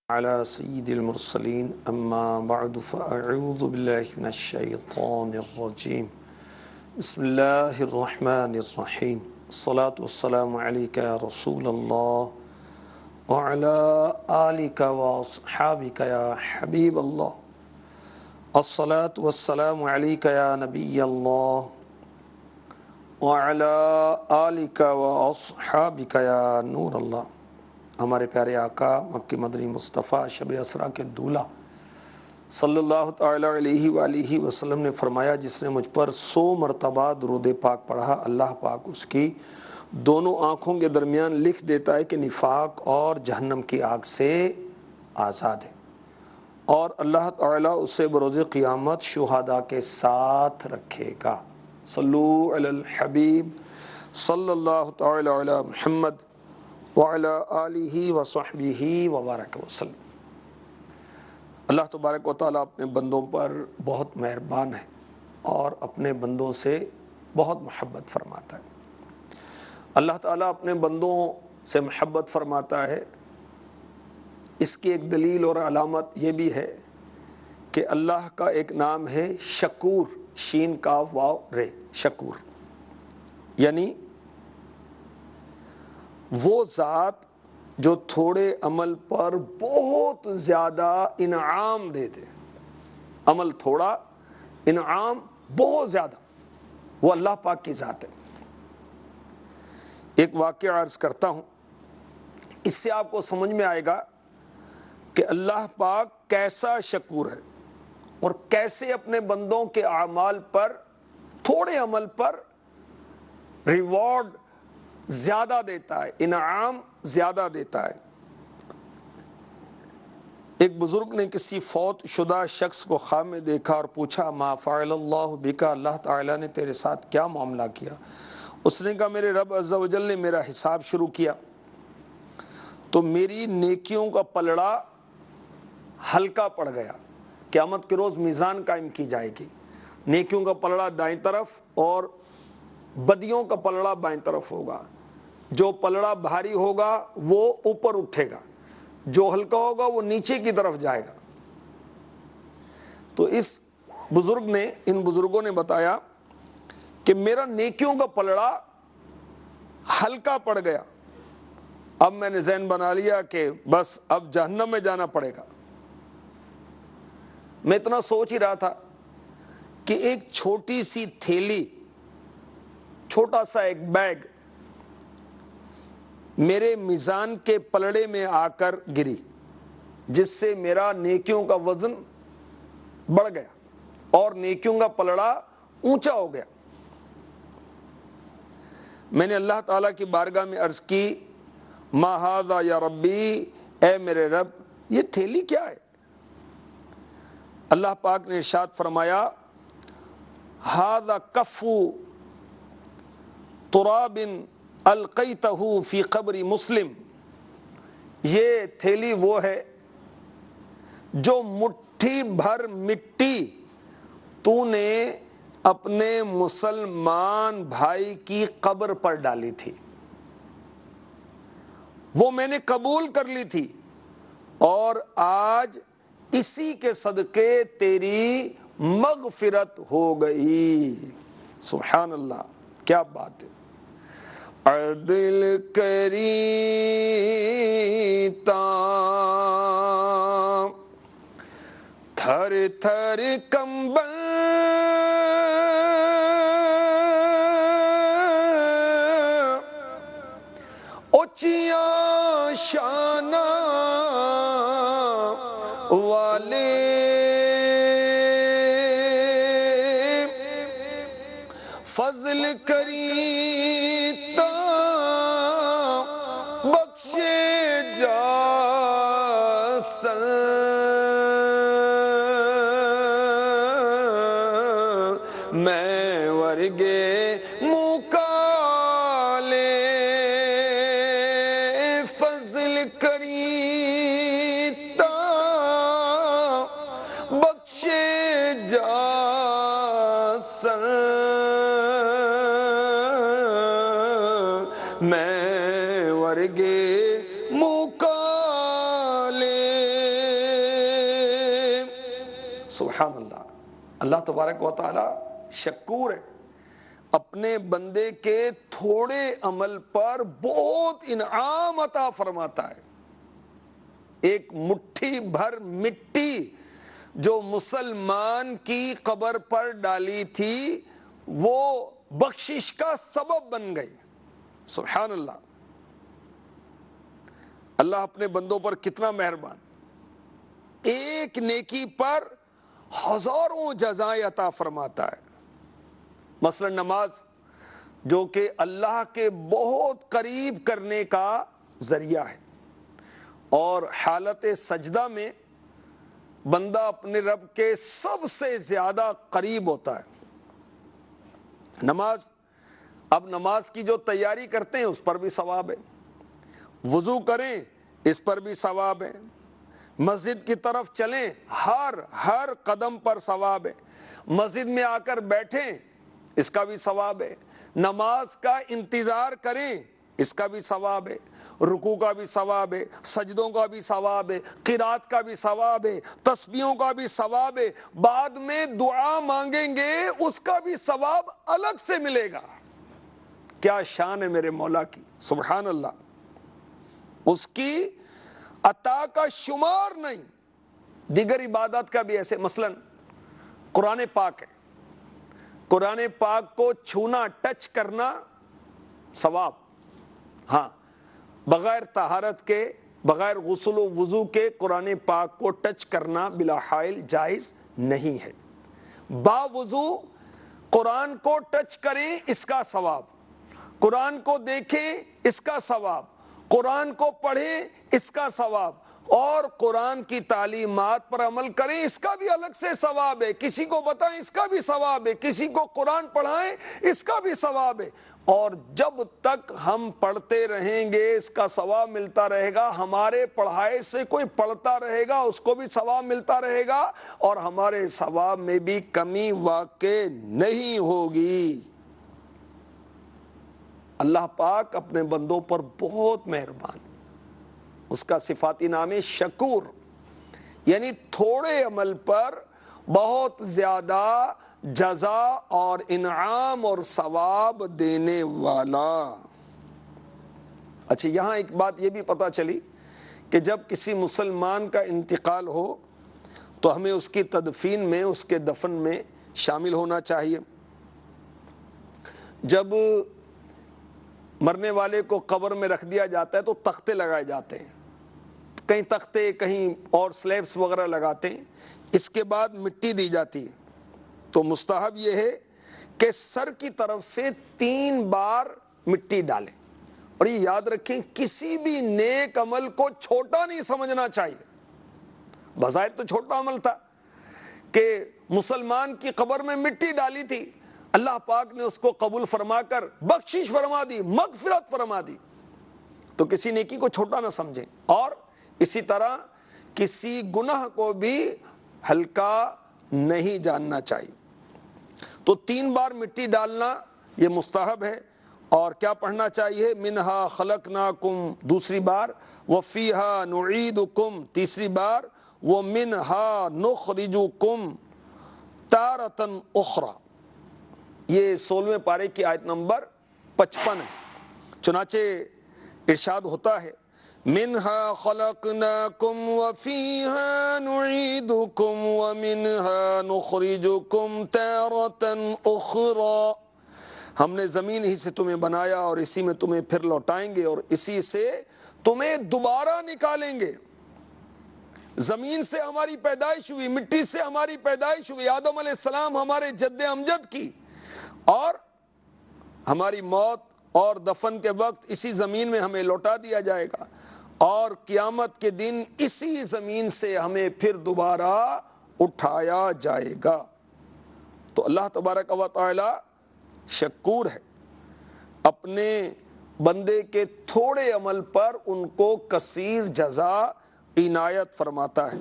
على سيد المرسلين أما بعد فأعوذ بالله من الشيطان الرجيم بسم الله الرحمن الرحيم الصلاة والسلام عليك يا رسول الله وعلى آلك وأصحابك يا حبيب الله الصلاة والسلام عليك يا نبي الله وعلى آلك وأصحابك يا نور الله. ہمارے پیارے آقا مکی مدنی مصطفیٰ شب اسرا کے دولہ صلی اللہ تعالیٰ علیہ وآلہ وسلم نے فرمایا، جس نے مجھ پر 100 مرتبہ درود پاک پڑھا، اللہ پاک اس کی دونوں آنکھوں کے درمیان لکھ دیتا ہے کہ نفاق اور جہنم کی آگ سے آزاد ہے، اور اللہ تعالیٰ اسے بروز قیامت شہداء کے ساتھ رکھے گا۔ صلو علی الحبیب صلی اللہ تعالیٰ علی محمد وعلیٰ آلہ وصحبہ وبارک وسلم۔ اللہ تبارک و تعالیٰ اپنے بندوں پر بہت مہربان ہے اور اپنے بندوں سے بہت محبت فرماتا ہے۔ اللہ تعالیٰ اپنے بندوں سے محبت فرماتا ہے، اس کی ایک دلیل اور علامت یہ بھی ہے کہ اللہ کا ایک نام ہے شکور، شین کاف واو رے، شکور، یعنی وہ ذات جو تھوڑے عمل پر بہت زیادہ انعام دے دے۔ عمل تھوڑا، انعام بہت زیادہ، وہ اللہ پاک کی ذات ہے۔ ایک واقعہ عرض کرتا ہوں، اس سے آپ کو سمجھ میں آئے گا کہ اللہ پاک کیسا شکور ہے اور کیسے اپنے بندوں کے اعمال پر، تھوڑے عمل پر ریوارڈ زیادہ دیتا ہے، انعام زیادہ دیتا ہے۔ ایک بزرگ نے کسی فوت شدہ شخص کو خواب میں دیکھا اور پوچھا، ما فعل اللہ بکا، اللہ تعالیٰ نے تیرے ساتھ کیا معاملہ کیا؟ اس نے کہا، میرے رب عز و جل نے میرا حساب شروع کیا تو میری نیکیوں کا پلڑا ہلکا پڑ گیا۔ قیامت کے روز میزان قائم کی جائے گی، نیکیوں کا پلڑا دائیں طرف اور بدیوں کا پلڑا بائیں طرف ہوگا۔ جو پلڑا بھاری ہوگا وہ اوپر اٹھے گا، جو ہلکا ہوگا وہ نیچے کی طرف جائے گا۔ تو اس بزرگ نے، ان بزرگوں نے بتایا کہ میرا نیکیوں کا پلڑا ہلکا پڑ گیا، اب میں نے ذہن بنا لیا کہ بس اب جہنم میں جانا پڑے گا۔ میں اتنا سوچ ہی رہا تھا کہ ایک چھوٹی سی تھیلی، چھوٹا سا ایک بیگ میرے میزان کے پلڑے میں آ کر گری، جس سے میرا نیکیوں کا وزن بڑھ گیا اور نیکیوں کا پلڑا اونچا ہو گیا۔ میں نے اللہ تعالیٰ کی بارگاہ میں عرض کی، ما ھذا یا ربی، اے میرے رب یہ تھیلی کیا ہے؟ اللہ پاک نے ارشاد فرمایا، ھذا کف تراب القیتہ فی قبر مسلم، یہ تھیلی وہ ہے جو مٹھی بھر مٹی تو نے اپنے مسلمان بھائی کی قبر پر ڈالی تھی، وہ میں نے قبول کر لی تھی، اور آج اسی کے صدقے تیری مغفرت ہو گئی۔ سبحان اللہ، کیا بات ہے! عدل کری تا تھر تھر کمبل، اونچیاں شاناں والے، فضل کری میں ورگے مکالے، فضل کریتا بخشے جا سن، میں ورگے مکالے سبحان اللہ. اللہ تبارک و تعالی شکور ہے، اپنے بندے کے تھوڑے عمل پر بہت انعام عطا فرماتا ہے. ایک مٹھی بھر مٹی جو مسلمان کی قبر پر ڈالی تھی وہ بخشش کا سبب بن گئی. سبحان اللہ. اللہ اپنے بندوں پر کتنا مہربان، ایک نیکی پر ہزاروں جزائیں عطا فرماتا ہے. مثلا نماز جو کہ اللہ کے بہت قریب کرنے کا ذریعہ ہے، اور حالت سجدہ میں بندہ اپنے رب کے سب سے زیادہ قریب ہوتا ہے. نماز، اب نماز کی جو تیاری کرتے ہیں اس پر بھی ثواب ہے، وضو کریں اس پر بھی ثواب ہے، مسجد کی طرف چلیں ہر قدم پر ثواب ہے، مسجد میں آ کر بیٹھیں اس کا بھی ثواب ہے، نماز کا انتظار کریں اس کا بھی ثواب ہے، رکوع کا بھی ثواب ہے، سجدوں کا بھی ثواب ہے، قرات کا بھی ثواب ہے، تسبیحوں کا بھی ثواب ہے، بعد میں دعا مانگیں گے اس کا بھی ثواب الگ سے ملے گا. کیا شان ہے میرے مولا کی، سبحان اللہ. اس کی عطا کا شمار نہیں. دیگر عبادات کا بھی ایسے، مثلا قرآن پاک ہے، قرآن پاک کو چھونا، ٹچ کرنا ثواب. ہاں، بغیر طہارت کے، بغیر غسل و وضو کے قرآن پاک کو ٹچ کرنا بلا حائل جائز نہیں ہے. باوضو قرآن کو ٹچ کریں اس کا ثواب، قرآن کو دیکھیں اس کا ثواب، قرآن کو پڑھیں اس کا ثواب، اور قرآن کی تعلیمات پر عمل کریں اس کا بھی الگ سے ثواب ہے. کسی کو بتائیں اس کا بھی ثواب ہے، کسی کو قرآن پڑھائیں اس کا بھی ثواب ہے. اور جب تک ہم پڑھتے رہیں گے اس کا ثواب ملتا رہے گا. ہمارے پڑھائے سے کوئی پڑھتا رہے گا اس کو بھی ثواب ملتا رہے گا، اور ہمارے ثواب میں بھی کمی واقع نہیں ہوگی. اللہ پاک اپنے بندوں پر بہت مہربان. اس کا صفاتی نام ہے شکور، یعنی تھوڑے عمل پر بہت زیادہ جزا اور انعام اور ثواب دینے والا. اچھا، یہاں ایک بات یہ بھی پتہ چلی کہ جب کسی مسلمان کا انتقال ہو تو ہمیں اس کی تدفین میں، اس کے دفن میں شامل ہونا چاہیے. جب مرنے والے کو قبر میں رکھ دیا جاتا ہے تو تختے لگائے جاتے ہیں، کہیں تختے کہیں اور سلیبس وغیرہ لگاتے ہیں. اس کے بعد مٹی دی جاتی ہے. تو مستحب یہ ہے کہ سر کی طرف سے 3 بار مٹی ڈالیں. اور یہ یاد رکھیں کسی بھی نیک عمل کو چھوٹا نہیں سمجھنا چاہیے. بظاہر تو چھوٹا عمل تھا کہ مسلمان کی قبر میں مٹی ڈالی تھی، اللہ پاک نے اس کو قبول فرما کر بخشش فرما دی، مغفرت فرما دی. تو کسی نیکی کو چھوٹا نہ سمجھیں، اور اسی طرح کسی گناہ کو بھی ہلکا نہیں جاننا چاہیے. تو 3 بار مٹی ڈالنا یہ مستحب ہے. اور کیا پڑھنا چاہیے؟ منہا خلقناکم دوسری بار، وفیہا نعیدکم تیسری بار، ومنہا نخرجکم تارۃ اخری. یہ 16ویں پارے کی آیت نمبر 55 ہے. چنانچہ ارشاد ہوتا ہے منہا خلقناکم وفیہا نعیدکم ومنہا نخرجکم تارۃ اخری. ہم نے زمین ہی سے تمہیں بنایا اور اسی میں تمہیں پھر لوٹائیں گے اور اسی سے تمہیں دوبارہ نکالیں گے. زمین سے ہماری پیدائش ہوئی، مٹی سے ہماری پیدائش ہوئی، آدم علیہ السلام ہمارے جد امجد کی، اور ہماری موت اور دفن کے وقت اسی زمین میں ہمیں لوٹا دیا جائے گا، اور قیامت کے دن اسی زمین سے ہمیں پھر دوبارہ اٹھایا جائے گا. تو اللہ تبارک و تعالی شکور ہے، اپنے بندے کے تھوڑے عمل پر ان کو کثیر جزا عنایت فرماتا ہے.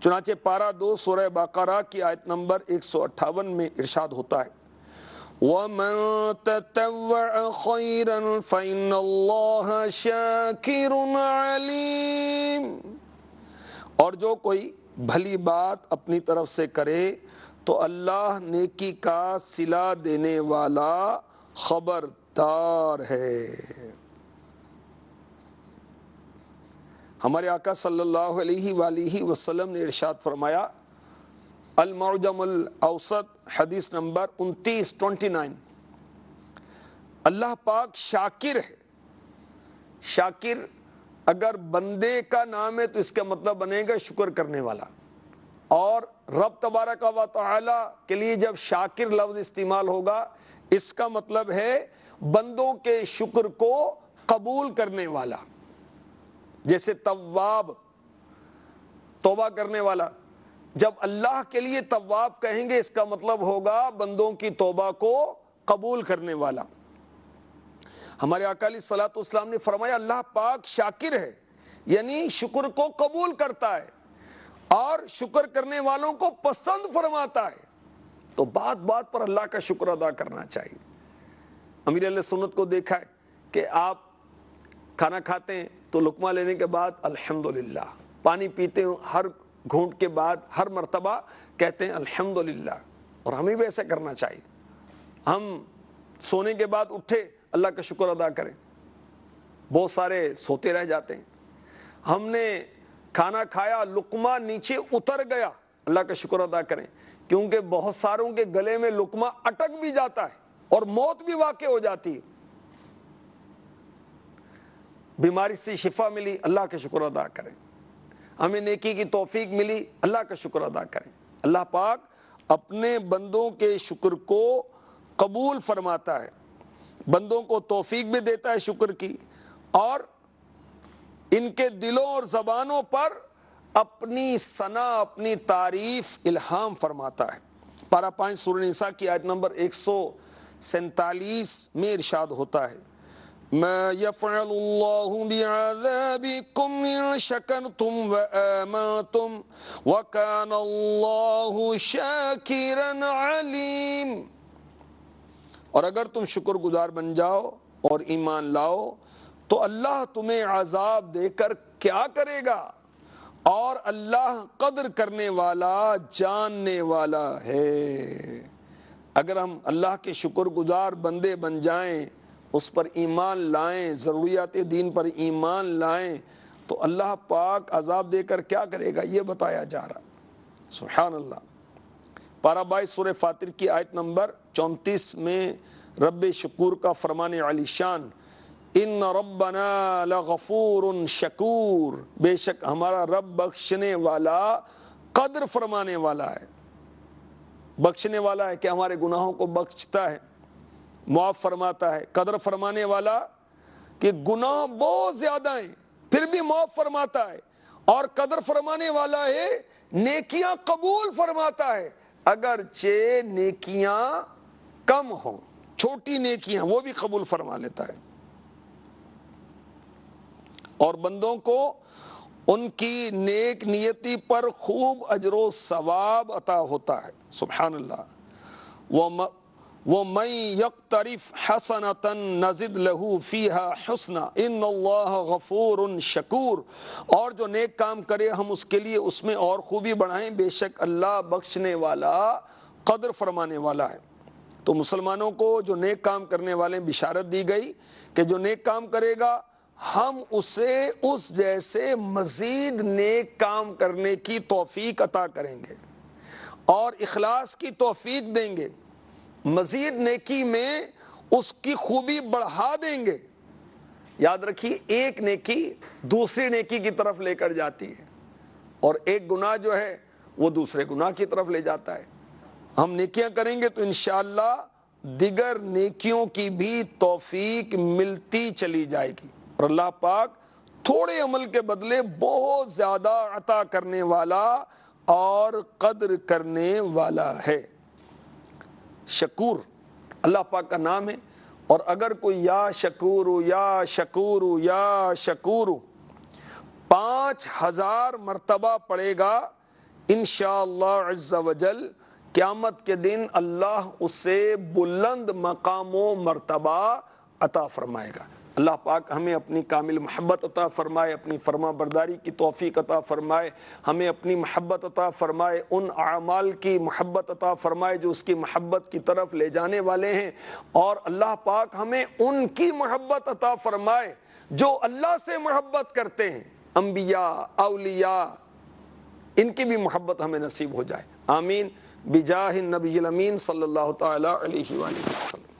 چنانچہ پارہ 2 سورہ بقرہ کی آیت نمبر 158 میں ارشاد ہوتا ہے وَمَن تَتَوَّعَ خَيْرًا فَإِنَّ اللَّهَ شَاكِرٌ عَلِيمٌ. اور جو کوئی بھلی بات اپنی طرف سے کرے تو اللہ نیکی کا صلہ دینے والا خبردار ہے۔ ہمارے آقا صلی اللہ علیہ وآلہ وسلم نے ارشاد فرمایا، المعجم الاوسط حدیث نمبر 29 اللہ پاک شاکر ہے۔ شاکر اگر بندے کا نام ہے تو اس کا مطلب بنے گا شکر کرنے والا، اور رب تبارک و تعالی کے لیے جب شاکر لفظ استعمال ہوگا اس کا مطلب ہے بندوں کے شکر کو قبول کرنے والا، جیسے تواب توبہ کرنے والا۔ جب اللہ کے لیے تواب کہیں گے اس کا مطلب ہوگا بندوں کی توبہ کو قبول کرنے والا۔ ہمارے آقا علیہ الصلوۃ والسلام نے فرمایا اللہ پاک شاکر ہے، یعنی شکر کو قبول کرتا ہے اور شکر کرنے والوں کو پسند فرماتا ہے۔ تو بات بات پر اللہ کا شکر ادا کرنا چاہیے۔ امیر اہل سنت کو دیکھا ہے کہ آپ کھانا کھاتے ہیں تو لقمہ لینے کے بعد الحمدللہ، پانی پیتے ہیں ہر گھونٹ کے بعد ہر مرتبہ کہتے ہیں الحمدللہ، اور ہمیں بھی ایسا کرنا چاہیے۔ ہم سونے کے بعد اٹھے اللہ کا شکر ادا کریں، بہت سارے سوتے رہ جاتے ہیں۔ ہم نے کھانا کھایا لقمہ نیچے اتر گیا اللہ کا شکر ادا کریں، کیونکہ بہت ساروں کے گلے میں لقمہ اٹک بھی جاتا ہے اور موت بھی واقع ہو جاتی ہے۔ بیماری سے شفا ملی اللہ کا شکر ادا کریں، ہمیں نیکی کی توفیق ملی اللہ کا شکر ادا کریں۔ اللہ پاک اپنے بندوں کے شکر کو قبول فرماتا ہے، بندوں کو توفیق بھی دیتا ہے شکر کی، اور ان کے دلوں اور زبانوں پر اپنی ثنا اپنی تعریف الہام فرماتا ہے۔ پارہ 5 سورہ نساء کی آیت نمبر 147 میں ارشاد ہوتا ہے، ما يفعل الله بعذابكم إن شكرتم وآمنتم وكان الله شاكرا عليم۔ اور اگر تم شکر گزار بن جاؤ اور ایمان لاؤ تو اللہ تمہیں عذاب دے کر کیا کرے گا، اور اللہ قدر کرنے والا جاننے والا ہے۔ اگر ہم اللہ کے شکر گزار بندے بن جائیں، اس پر ایمان لائیں، ضروریات دین پر ایمان لائیں، تو اللہ پاک عذاب دے کر کیا کرے گا یہ بتایا جا رہا۔ سبحان اللہ۔ پارہ 22 سورہ فاطر کی آیت نمبر 34 میں رب شکور کا فرمان علی شان، ان ربنا لغفور شکور، بے شک ہمارا رب بخشنے والا قدر فرمانے والا ہے۔ بخشنے والا ہے کہ ہمارے گناہوں کو بخشتا ہے، معاف فرماتا ہے۔ قدر فرمانے والا کہ گناہ بہت زیادہ ہیں پھر بھی معاف فرماتا ہے، اور قدر فرمانے والا ہے نیکیاں قبول فرماتا ہے، اگرچہ نیکیاں کم ہوں، چھوٹی نیکیاں وہ بھی قبول فرما لیتا ہے، اور بندوں کو ان کی نیک نیتی پر خوب اجر و ثواب عطا ہوتا ہے۔ سبحان اللہ۔ وَمَن يَقْتَرِفْ حَسَنَةً نَزِدْ لَهُ فِيهَا حُسْنًا إِنَّ اللَّهَ غَفُورٌ شَكُورٌ، اور جو نیک کام کرے ہم اس کے لیے اس میں اور خوبی بڑھائیں، بے شک اللہ بخشنے والا قدر فرمانے والا ہے۔ تو مسلمانوں کو جو نیک کام کرنے والے بشارت دی گئی کہ جو نیک کام کرے گا ہم اسے اس جیسے مزید نیک کام کرنے کی توفیق عطا کریں گے اور اخلاص کی توفیق دیں گے، مزید نیکی میں اس کی خوبی بڑھا دیں گے۔ یاد رکھیے ایک نیکی دوسری نیکی کی طرف لے کر جاتی ہے، اور ایک گناہ جو ہے وہ دوسرے گناہ کی طرف لے جاتا ہے۔ ہم نیکیاں کریں گے تو انشاءاللہ دیگر نیکیوں کی بھی توفیق ملتی چلی جائے گی، اور اللہ پاک تھوڑے عمل کے بدلے بہت زیادہ عطا کرنے والا اور قدر کرنے والا ہے۔ شکور اللہ پاک کا نام ہے، اور اگر کوئی یا شکور یا شکور یا شکور 5000 مرتبہ پڑھے گا انشاءاللہ عز وجل، قیامت کے دن اللہ اسے بلند مقام و مرتبہ عطا فرمائے گا۔ اللہ پاک ہمیں اپنی کامل محبت عطا فرمائے، اپنی فرما برداری کی توفیق عطا فرمائے، ہمیں اپنی محبت عطا فرمائے، ان اعمال کی محبت عطا فرمائے جو اس کی محبت کی طرف لے جانے والے ہیں، اور اللہ پاک ہمیں ان کی محبت عطا فرمائے جو اللہ سے محبت کرتے ہیں، انبیاء، اولیاء، ان کی بھی محبت ہمیں نصیب ہو جائے، آمین بجاہ النبی الامین صلی اللہ تعالی علیہ وآلہ وسلم۔